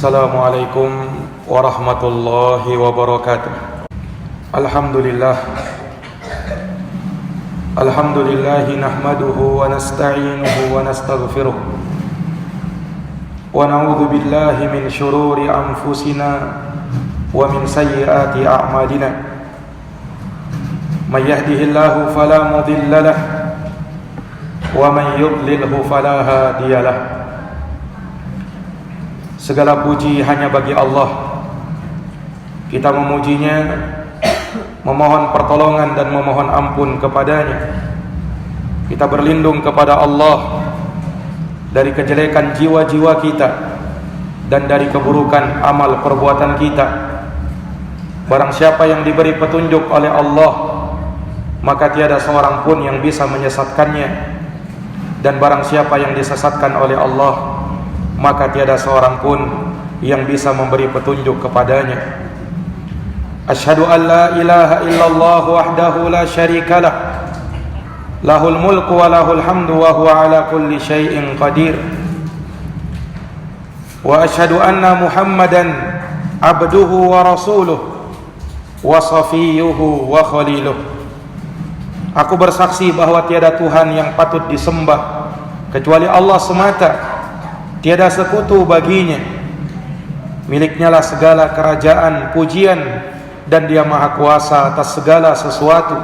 Assalamualaikum warahmatullahi wabarakatuh. Alhamdulillah nahmaduhu wa nasta'inuhu wa nastaghfiruh wa na'udzu billahi min syururi anfusina wa min sayyiati a'malina. May yahdihillahu fala mudilla lahu wa man yudlilhu fala hadiyalah. Segala puji hanya bagi Allah. Kita memujinya, memohon pertolongan dan memohon ampun kepadanya. Kita berlindung kepada Allah dari kejelekan jiwa-jiwa kita dan dari keburukan amal perbuatan kita. Barang siapa yang diberi petunjuk oleh Allah, maka tiada seorang pun yang bisa menyesatkannya. Dan barang siapa yang disesatkan oleh Allah, maka tiada seorang pun yang bisa memberi petunjuk kepadanya. Asyhadu an la ilaha illallah wahdahu la syarikalah, lahul mulku wa lahul hamdu wa huwa ala kulli syai'in qadir. Wa asyhadu anna Muhammadan abduhu wa rasuluh wa safiyuhu wa khaliluh. Aku bersaksi bahwa tiada Tuhan yang patut disembah kecuali Allah semata. Tiada sekutu baginya. Miliknya lah segala kerajaan, pujian, dan dia maha kuasa atas segala sesuatu.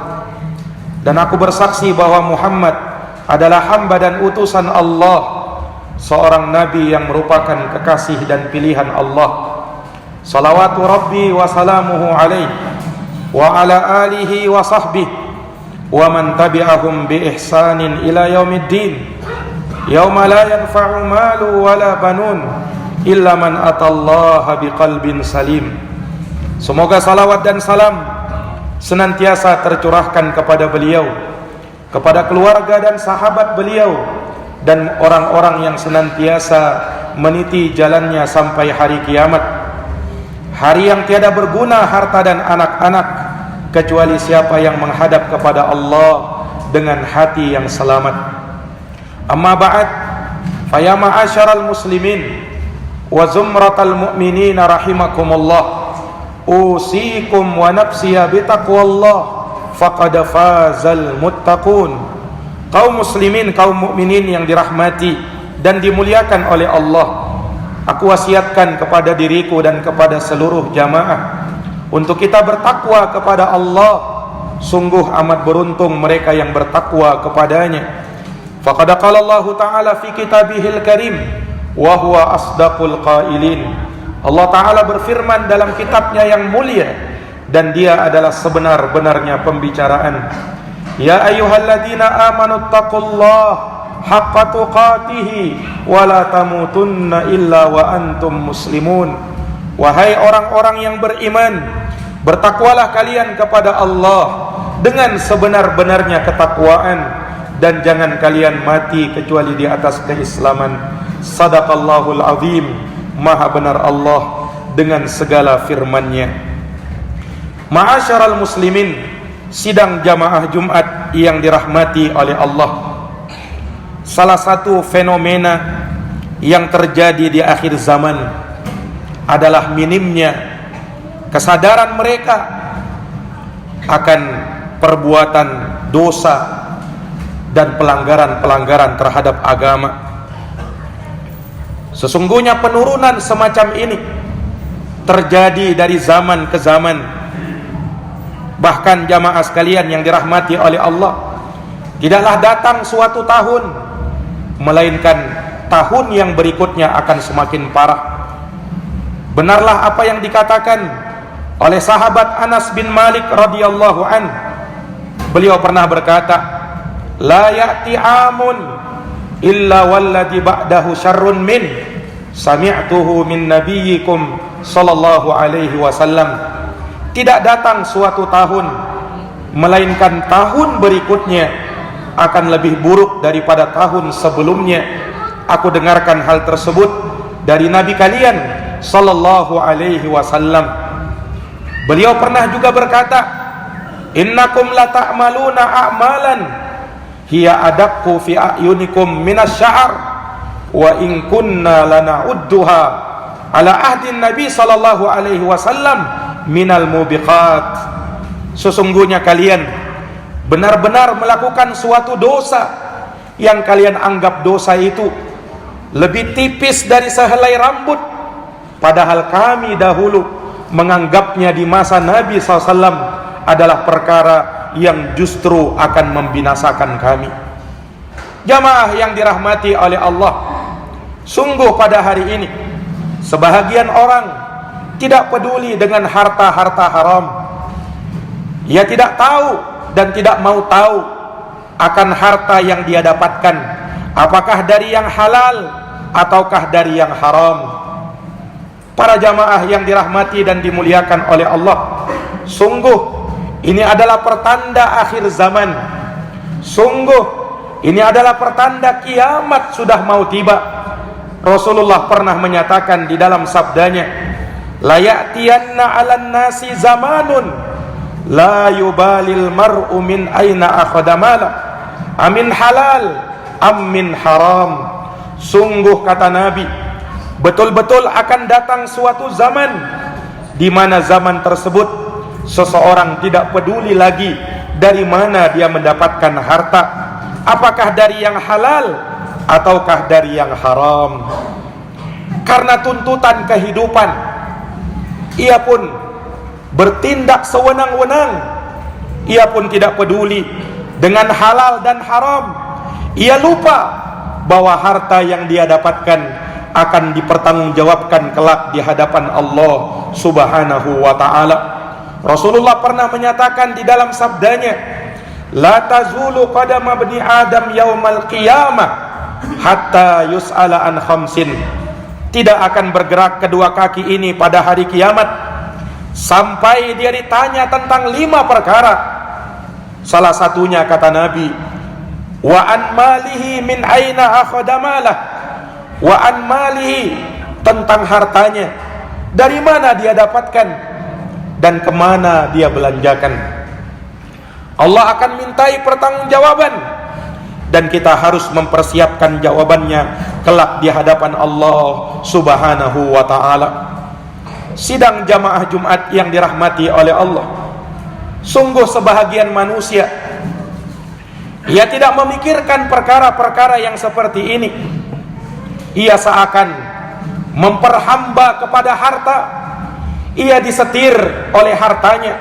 Dan aku bersaksi bahwa Muhammad adalah hamba dan utusan Allah, seorang nabi yang merupakan kekasih dan pilihan Allah. Salawatu Rabbi wa salamuhu alaihi wa ala alihi wa sahbihi wa man tabi'ahum bi ihsanin ila yaumiddin. Yauma la yanfa'u malu wala banun illa man atallaha biqalbin salim. Semoga salawat dan salam senantiasa tercurahkan kepada beliau, kepada keluarga dan sahabat beliau, dan orang-orang yang senantiasa meniti jalannya sampai hari kiamat. Hari yang tiada berguna harta dan anak-anak kecuali siapa yang menghadap kepada Allah dengan hati yang selamat. Amma ba'd, faya ma'asyaral muslimin wa zumratal mu'minina rahimakumullah, usikum wa nafsiya bitaqwallah faqad fazal muttaqun. Kaum muslimin, kaum mukminin yang dirahmati dan dimuliakan oleh Allah, aku wasiatkan kepada diriku dan kepada seluruh jamaah untuk kita bertakwa kepada Allah. Sungguh amat beruntung mereka yang bertakwa kepadanya. Faqad qala Allah Ta'ala fi kitabihil karim wa huwa asdaqul qailin. Allah Ta'ala berfirman dalam kitabnya yang mulia, dan dia adalah sebenar-benarnya pembicaraan. Ya ayyuhalladzina amanu taqullaha haqqa tuqatihi wa la tamutunna illa wa antum muslimun. Wahai orang-orang yang beriman, bertakwalah kalian kepada Allah dengan sebenar-benarnya ketakwaan, dan jangan kalian mati kecuali di atas keislaman. Sadaqallahul azim. Maha benar Allah dengan segala firman-Nya. Ma'asyaral muslimin, sidang jamaah Jumat yang dirahmati oleh Allah. Salah satu fenomena yang terjadi di akhir zaman adalah minimnya kesadaran mereka akan perbuatan dosa dan pelanggaran-pelanggaran terhadap agama. Sesungguhnya penurunan semacam ini terjadi dari zaman ke zaman. Bahkan jamaah sekalian yang dirahmati oleh Allah, tidaklah datang suatu tahun melainkan tahun yang berikutnya akan semakin parah. Benarlah apa yang dikatakan oleh sahabat Anas bin Malik radhiyallahu an. Beliau pernah berkata, la ya'ti amun illa walladhi ba'dahu syarrun min sami'tuhu min nabiyyikum sallallahu alaihi wasallam. Tidak datang suatu tahun melainkan tahun berikutnya akan lebih buruk daripada tahun sebelumnya. Aku dengarkan hal tersebut dari nabi kalian sallallahu alaihi wasallam. Beliau pernah juga berkata, innakum la ta'maluna a'malan hiya adaqu fi a'yunikum minas sya'ar wa in kunna lana'udduha ala ahdin Nabi sallallahu alaihi wasallam minal mubiqat. Sesungguhnya kalian benar-benar melakukan suatu dosa yang kalian anggap dosa itu lebih tipis dari sehelai rambut, padahal kami dahulu menganggapnya di masa Nabi SAW adalah perkara yang justru akan membinasakan kami. Jamaah yang dirahmati oleh Allah, sungguh pada hari ini sebahagian orang tidak peduli dengan harta-harta haram. Ia tidak tahu dan tidak mau tahu akan harta yang dia dapatkan, apakah dari yang halal ataukah dari yang haram. Para jamaah yang dirahmati dan dimuliakan oleh Allah, sungguh ini adalah pertanda akhir zaman. Sungguh ini adalah pertanda kiamat sudah mau tiba. Rasulullah pernah menyatakan di dalam sabdanya, la ya'tiyanna 'alan nasi zamanun la yubalil mar'u min aina akhadha mala amin halal amin haram. Sungguh kata Nabi, betul-betul akan datang suatu zaman di mana zaman tersebut seseorang tidak peduli lagi dari mana dia mendapatkan harta, apakah dari yang halal ataukah dari yang haram. Karena tuntutan kehidupan, ia pun bertindak sewenang-wenang. Ia pun tidak peduli dengan halal dan haram. Ia lupa bahwa harta yang dia dapatkan akan dipertanggungjawabkan kelak di hadapan Allah Subhanahu wa ta'ala. Rasulullah pernah menyatakan di dalam sabdanya, la tazulu qadama bani adam yaumal qiyamah hatta yus'ala an khamsin. Tidak akan bergerak kedua kaki ini pada hari kiamat sampai dia ditanya tentang 5 perkara. Salah satunya kata Nabi, wa an malihi min aina akhadha malah, wa an malihi, tentang hartanya, dari mana dia dapatkan dan kemana dia belanjakan. Allah akan mintai pertanggungjawaban dan kita harus mempersiapkan jawabannya kelak di hadapan Allah Subhanahu wa ta'ala. Sidang jamaah Jumat yang dirahmati oleh Allah, sungguh sebahagian manusia ia tidak memikirkan perkara-perkara yang seperti ini. Ia seakan memperhamba kepada harta. Ia disetir oleh hartanya.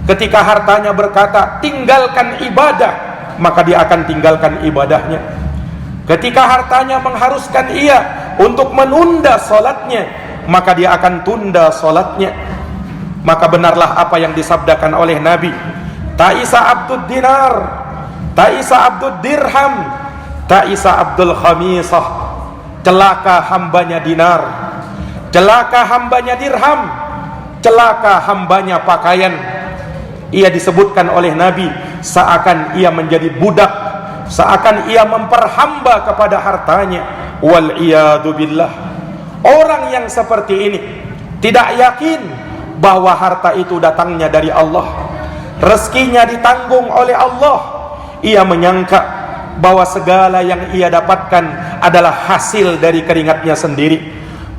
Ketika hartanya berkata tinggalkan ibadah, maka dia akan tinggalkan ibadahnya. Ketika hartanya mengharuskan ia untuk menunda salatnya, maka dia akan tunda salatnya. Maka benarlah apa yang disabdakan oleh Nabi, ta'isa abdud dinar, ta'isa abdud dirham, ta'isa abdul khamisah. Celaka hambanya dinar, celaka hambanya dirham, celaka hambanya pakaian. Ia disebutkan oleh Nabi seakan ia menjadi budak, seakan ia memperhamba kepada hartanya. Wal iyadu billah. Orang yang seperti ini tidak yakin bahwa harta itu datangnya dari Allah, rezekinya ditanggung oleh Allah. Ia menyangka bahwa segala yang ia dapatkan adalah hasil dari keringatnya sendiri.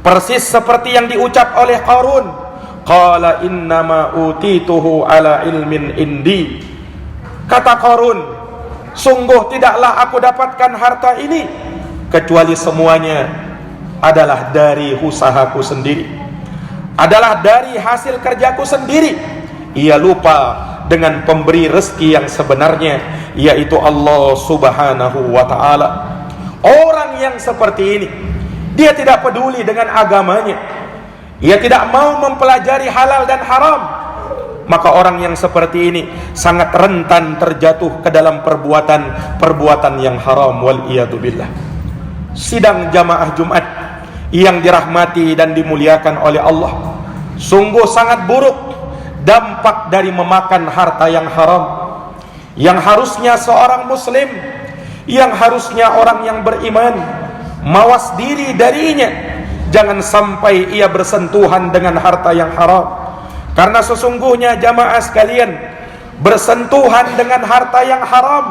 Persis seperti yang diucap oleh Qarun, qala innama utituhu ala ilmin indi. Kata Qarun, sungguh tidaklah aku dapatkan harta ini kecuali semuanya adalah dari usahaku sendiri, adalah dari hasil kerjaku sendiri. Ia lupa dengan pemberi rezeki yang sebenarnya, yaitu Allah Subhanahu wa ta'ala. Orang yang seperti ini, dia tidak peduli dengan agamanya, ia tidak mau mempelajari halal dan haram. Maka orang yang seperti ini sangat rentan terjatuh ke dalam perbuatan yang haram. Wal iyadu billah. Sidang jamaah Jumat yang dirahmati dan dimuliakan oleh Allah, sungguh sangat buruk dampak dari memakan harta yang haram. Yang harusnya seorang muslim, yang harusnya orang yang beriman mawas diri darinya, jangan sampai ia bersentuhan dengan harta yang haram. Karena sesungguhnya jamaah sekalian, bersentuhan dengan harta yang haram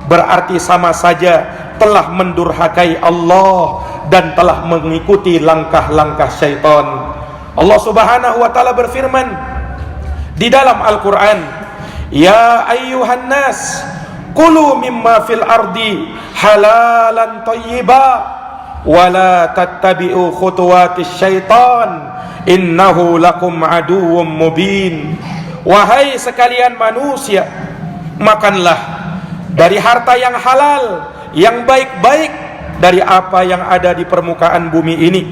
berarti sama saja telah mendurhakai Allah dan telah mengikuti langkah-langkah syaitan. Allah Subhanahu wa taala berfirman di dalam Al-Qur'an, "Ya ayyuhan nas, kulu mimma fil ardi halalan thayyiba wa la tattabi'u khutuwatis syaitan innahu lakum aduwwum mubin." Wahai sekalian manusia, makanlah dari harta yang halal, yang baik-baik dari apa yang ada di permukaan bumi ini,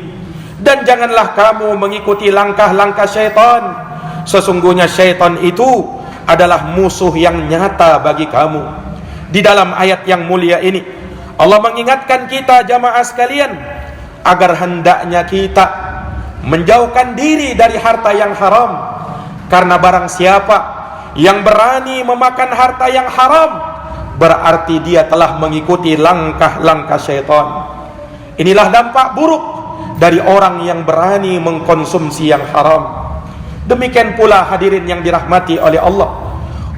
dan janganlah kamu mengikuti langkah-langkah syaitan. Sesungguhnya syaitan itu adalah musuh yang nyata bagi kamu. Di dalam ayat yang mulia ini Allah mengingatkan kita jamaah sekalian agar hendaknya kita menjauhkan diri dari harta yang haram. Karena barang siapa yang berani memakan harta yang haram, berarti dia telah mengikuti langkah-langkah syaitan. Inilah dampak buruk dari orang yang berani mengkonsumsi yang haram. Demikian pula hadirin yang dirahmati oleh Allah,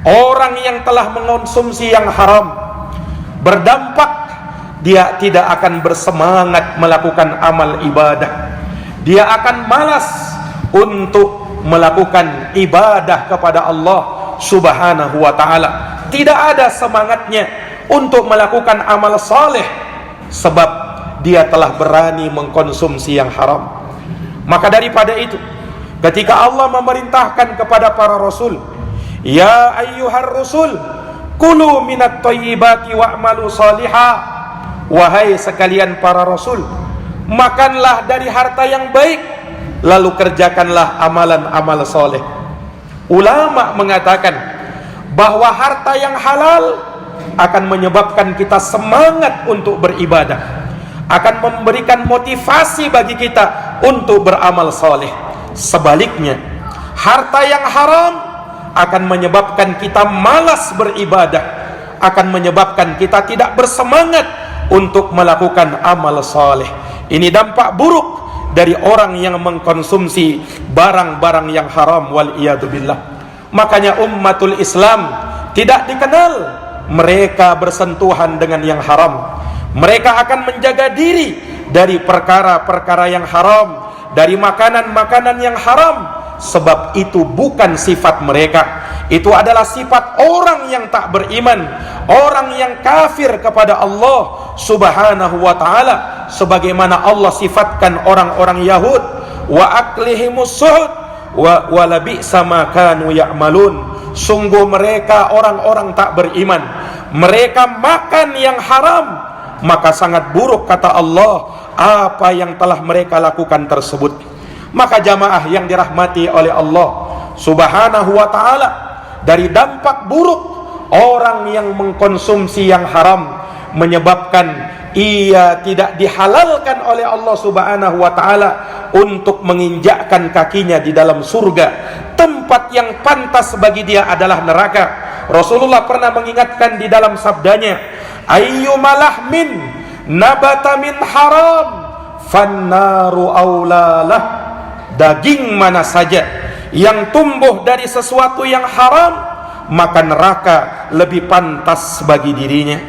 orang yang telah mengkonsumsi yang haram berdampak dia tidak akan bersemangat melakukan amal ibadah. Dia akan malas untuk melakukan ibadah kepada Allah Subhanahu wa ta'ala. Tidak ada semangatnya untuk melakukan amal saleh, sebab dia telah berani mengkonsumsi yang haram. Maka daripada itu, ketika Allah memerintahkan kepada para rasul, "Ya ayyuhar rusul, kulu minat thayyibati wa'malu salihah." Wahai sekalian para rasul, makanlah dari harta yang baik, lalu kerjakanlah amalan-amal soleh. Ulama mengatakan bahwa harta yang halal akan menyebabkan kita semangat untuk beribadah, akan memberikan motivasi bagi kita untuk beramal soleh. Sebaliknya, harta yang haram akan menyebabkan kita malas beribadah, akan menyebabkan kita tidak bersemangat untuk melakukan amal soleh. Ini dampak buruk dari orang yang mengkonsumsi barang-barang yang haram, wal iyadu billah. Makanya ummatul Islam tidak dikenal mereka bersentuhan dengan yang haram. Mereka akan menjaga diri dari perkara-perkara yang haram, dari makanan-makanan yang haram, sebab itu bukan sifat mereka. Itu adalah sifat orang yang tak beriman, orang yang kafir kepada Allah Subhanahu wa ta'ala, sebagaimana Allah sifatkan orang-orang Yahud, wa aklihimus suhud wa labi'sa ma kanu ya'malun. Sungguh mereka orang-orang tak beriman, mereka makan yang haram, maka sangat buruk kata Allah apa yang telah mereka lakukan tersebut. Maka jamaah yang dirahmati oleh Allah Subhanahu wa ta'ala, dari dampak buruk orang yang mengkonsumsi yang haram menyebabkan ia tidak dihalalkan oleh Allah Subhanahu wa ta'ala untuk menginjakkan kakinya di dalam surga. Tempat yang pantas bagi dia adalah neraka. Rasulullah pernah mengingatkan di dalam sabdanya, ayyumalahmin nabata min haram fannaru aulalah. Daging mana saja yang tumbuh dari sesuatu yang haram, maka neraka lebih pantas bagi dirinya.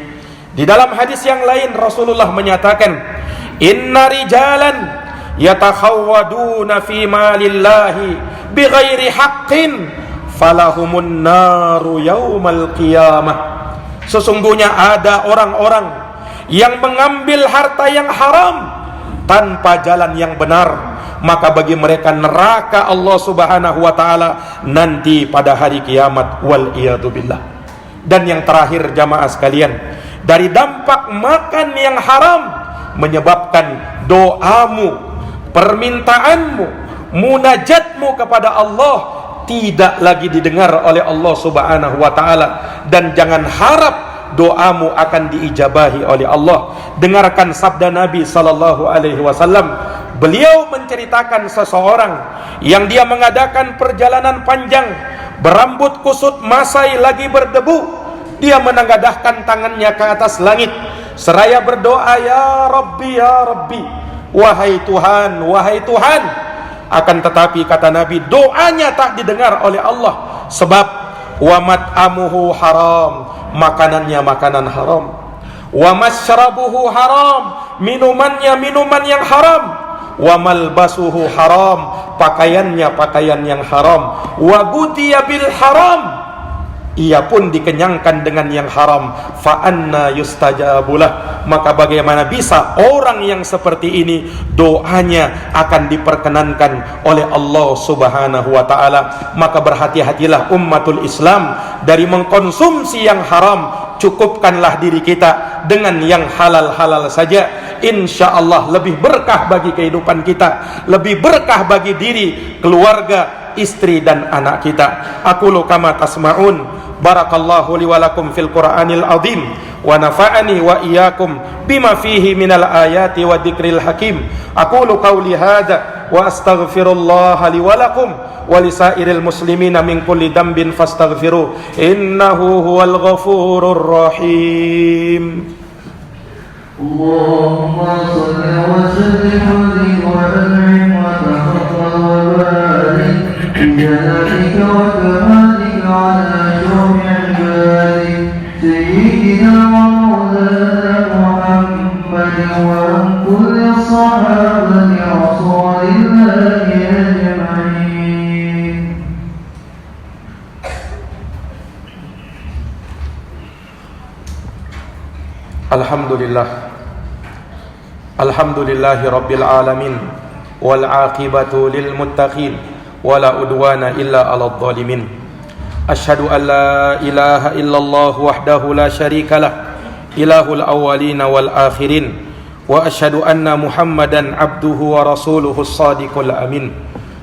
Di dalam hadis yang lain Rasulullah menyatakan, inna rijalan yatakhawwaduna fi malillahi bighairi haqqin falahumun naru yaumal qiyamah. Sesungguhnya ada orang-orang yang mengambil harta yang haram tanpa jalan yang benar, maka bagi mereka neraka Allah Subhanahu wa ta'ala nanti pada hari kiamat, wal iyadu billah. Dan yang terakhir jamaah sekalian, dari dampak makan yang haram menyebabkan doamu, permintaanmu, munajatmu kepada Allah tidak lagi didengar oleh Allah Subhanahu wa ta'ala. Dan jangan harap doamu akan diijabahi oleh Allah. Dengarkan sabda Nabi sallallahu alaihi wasallam. Beliau menceritakan seseorang yang dia mengadakan perjalanan panjang, berambut kusut, masai lagi berdebu. Dia menengadahkan tangannya ke atas langit seraya berdoa, ya Rabbi, ya Rabbi, wahai Tuhan, wahai Tuhan. Akan tetapi kata Nabi, doanya tak didengar oleh Allah, sebab wa mat'amuhu haram, makanannya makanan haram, wa masyrabuhu haram, minumannya minuman yang haram, wa malbasuhu haram, pakaiannya pakaian yang haram, wa ghudhiya bil haram, ia pun dikenyangkan dengan yang haram. Fa anna yustajabulah, maka bagaimana bisa orang yang seperti ini doanya akan diperkenankan oleh Allah Subhanahu wa taala? Maka berhati-hatilah umatul Islam dari mengkonsumsi yang haram. Cukupkanlah diri kita dengan yang halal-halal saja. Insya Allah lebih berkah bagi kehidupan kita, lebih berkah bagi diri, keluarga, istri dan anak kita. Aqulu kama tasma'un. Barakallahu li wa lakum fil Qur'anil azim wa nafa'ani wa iyyakum bima fihi minal ayati wa dzikril hakim. Aqulu qawli hadza wa astaghfirullah li wa lakum wa lisairil muslimina min kulli dhanbin fastaghfiruh innahu huwal ghafurur rahim. Allahumma shalli wa sallim wa an'im wa tafaddal wa barik bi jalatika wa kamalika ala syu'il barik sayyidina wa maulana Muhammad wa kulli sahabati rasulillahi ajma'in. Alhamdulillahi rabbil alamin wal aqibatu lil muttaqin wala udwana illa 'alal zalimin. Asyhadu an la ilaha illallah wahdahu la syarikalah ilahul awwalin wal akhirin wa asyhadu anna Muhammadan abduhu wa rasuluhu shadiqul amin.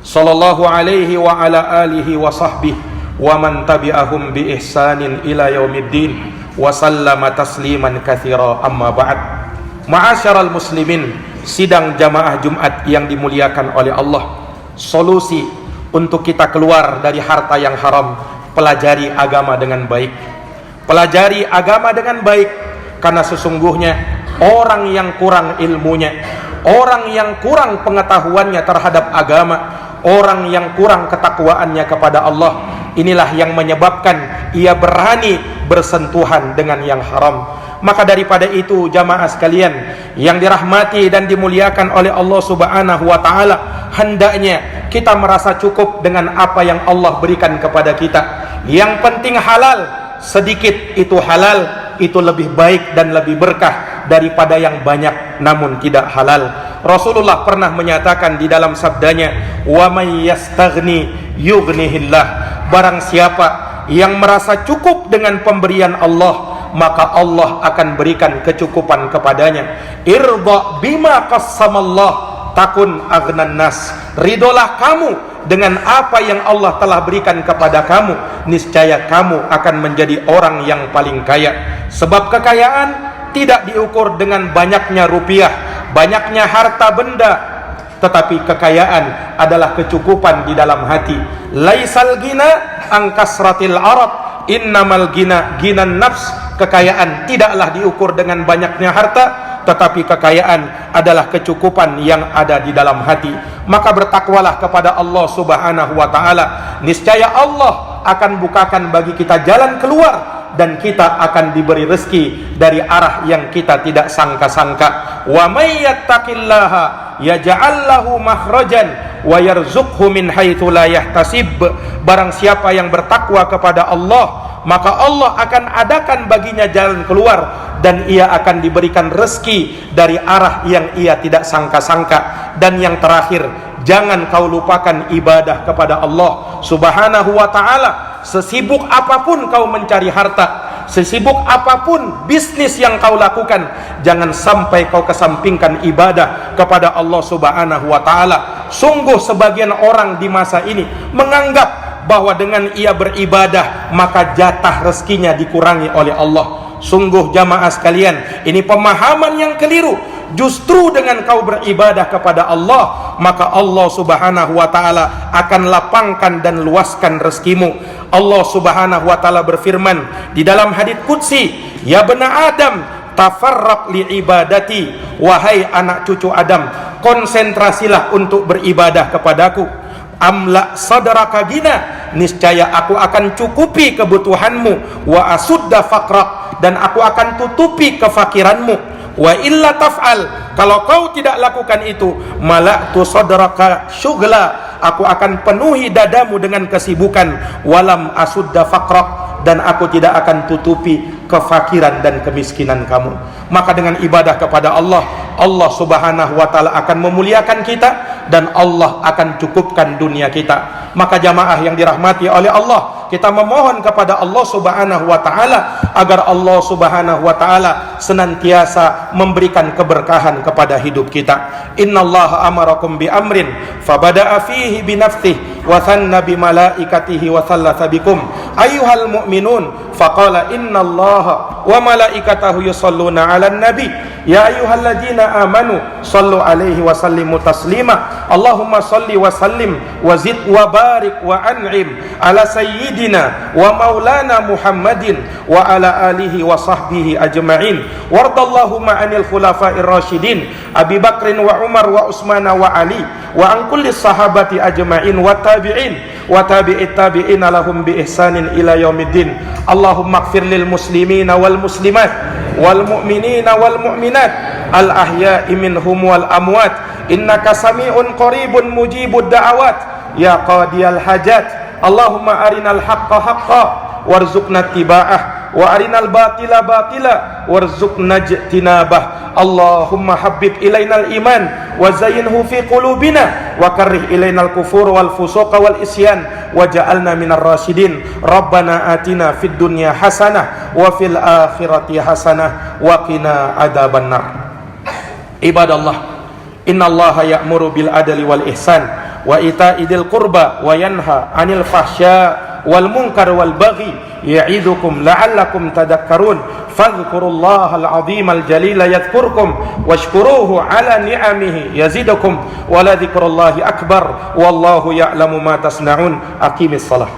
Sallallahu alaihi wa ala alihi wa sahbihi wa man tabi'ahum bi ihsanin ila yaumiddin wa sallama tasliman katsira. Amma ba'd. Ma'asyaral muslimin, sidang jamaah Jumat yang dimuliakan oleh Allah. Solusi untuk kita keluar dari harta yang haram, pelajari agama dengan baik. Pelajari agama dengan baik, karena sesungguhnya orang yang kurang ilmunya, orang yang kurang pengetahuannya terhadap agama, orang yang kurang ketakwaannya kepada Allah, inilah yang menyebabkan ia berani bersentuhan dengan yang haram. Maka daripada itu jamaah sekalian yang dirahmati dan dimuliakan oleh Allah Subhanahu wa taala, hendaknya kita merasa cukup dengan apa yang Allah berikan kepada kita. Yang penting halal, sedikit itu halal, itu lebih baik dan lebih berkah daripada yang banyak namun tidak halal. Rasulullah pernah menyatakan di dalam sabdanya, wa may yastaghni yughnihillah, barang siapa yang merasa cukup dengan pemberian Allah, maka Allah akan berikan kecukupan kepadanya. Irda bima qassamallah takun aghnan nas, ridolah kamu dengan apa yang Allah telah berikan kepada kamu, niscaya kamu akan menjadi orang yang paling kaya. Sebab kekayaan tidak diukur dengan banyaknya rupiah, banyaknya harta benda, tetapi kekayaan adalah kecukupan di dalam hati. Laisal gina an kasratil arad, innamal gina ginan nafs. Kekayaan tidaklah diukur dengan banyaknya harta, tetapi kekayaan adalah kecukupan yang ada di dalam hati. Maka bertakwalah kepada Allah Subhanahu wa taala, niscaya Allah akan bukakan bagi kita jalan keluar, dan kita akan diberi rezeki dari arah yang kita tidak sangka-sangka. Wa may yattaqillaha yaj'al lahu makhrajan wa yarzuqhu min haitsu la yahtasib. Barang siapa yang bertakwa kepada Allah, maka Allah akan adakan baginya jalan keluar, dan ia akan diberikan rezeki dari arah yang ia tidak sangka-sangka. Dan yang terakhir, jangan kau lupakan ibadah kepada Allah Subhanahu wa ta'ala. Sesibuk apapun kau mencari harta, sesibuk apapun bisnis yang kau lakukan, jangan sampai kau kesampingkan ibadah kepada Allah Subhanahu wa ta'ala. Sungguh sebagian orang di masa ini menganggap bahwa dengan ia beribadah maka jatah rezekinya dikurangi oleh Allah. Sungguh jamaah sekalian, ini pemahaman yang keliru. Justru dengan kau beribadah kepada Allah, maka Allah Subhanahu wa ta'ala akan lapangkan dan luaskan rezekimu. Allah Subhanahu wa ta'ala berfirman di dalam hadits qudsi, ya bena Adam tafarraq li ibadati, wahai anak cucu Adam, konsentrasilah untuk beribadah kepadaku. Amla sadraka gina, niscaya aku akan cukupi kebutuhanmu, wa asudda faqrak, dan aku akan tutupi kefakiranmu. Wa illa taf'al, kalau kau tidak lakukan itu, mala'tu sadraka syughla, aku akan penuhi dadamu dengan kesibukan, walam asudda faqrak, dan aku tidak akan tutupi kefakiran dan kemiskinan kamu. Maka dengan ibadah kepada Allah, Allah subhanahu wa ta'ala akan memuliakan kita, dan Allah akan cukupkan dunia kita. Maka jamaah yang dirahmati oleh Allah, kita memohon kepada Allah subhanahu wa ta'ala agar Allah subhanahu wa ta'ala senantiasa memberikan keberkahan kepada hidup kita. Innallaha amarakum bi amrin fabada'a fihi bi nafsihi wa thanna bi malaikatihi wa thalatha bikum ayyuhal mu'minun faqala innallaha wa malaikatahu yusalluna 'alan nabi ya ayyuhalladzina amanu sallu 'alaihi wa sallimu taslima. Allahumma salli wa sallim wa zid wa barik wa an'im ala sayyidina wa maulana Muhammadin wa ala alihi wa sahbihi ajma'in. Wardallahumma 'anil khulafa'ir rasyidin Abi Bakrin wa Umar wa Utsman wa Ali wa an kulli sahabati ajma'in wa tabi'in wa tabi'it tabi'in lahum bi ihsanin ila yaumiddin. Allahumma ighfir lil muslimina wal muslimat wal mu'minina wal mu'minat al ahya'i minhum wal amwat innaka sami'un qaribun mujibud da'awat ya qadiyal hajat. Allahumma arinal haqqa haqqa warzuqna tiba'ah wa arinal batila batila warzuqna ijtinabah. Allahumma habbib ilainal iman wa zayyinhu fi qulubina wa karrih ilainal kufur wal fusuqa wal isyan waj'alna minar rasyidin. Rabbana atina fid dunya hasanah wa fil akhirati hasanah wa qina adzabannar. Ibadallah, innallaha ya'muru bil adli wal ihsan wa ita'i dzil qurba wa yanha 'anil fahsya wal munkar wal baghi ya'idukum la'allakum tadhakkarun. Fadhkurullahal 'azimal jalila yadhkurkum washkuruhu 'ala ni'amihi yazidukum wa la dzikrullahi akbar wallahu ya'lamu ma tasna'un. Aqimis shalah.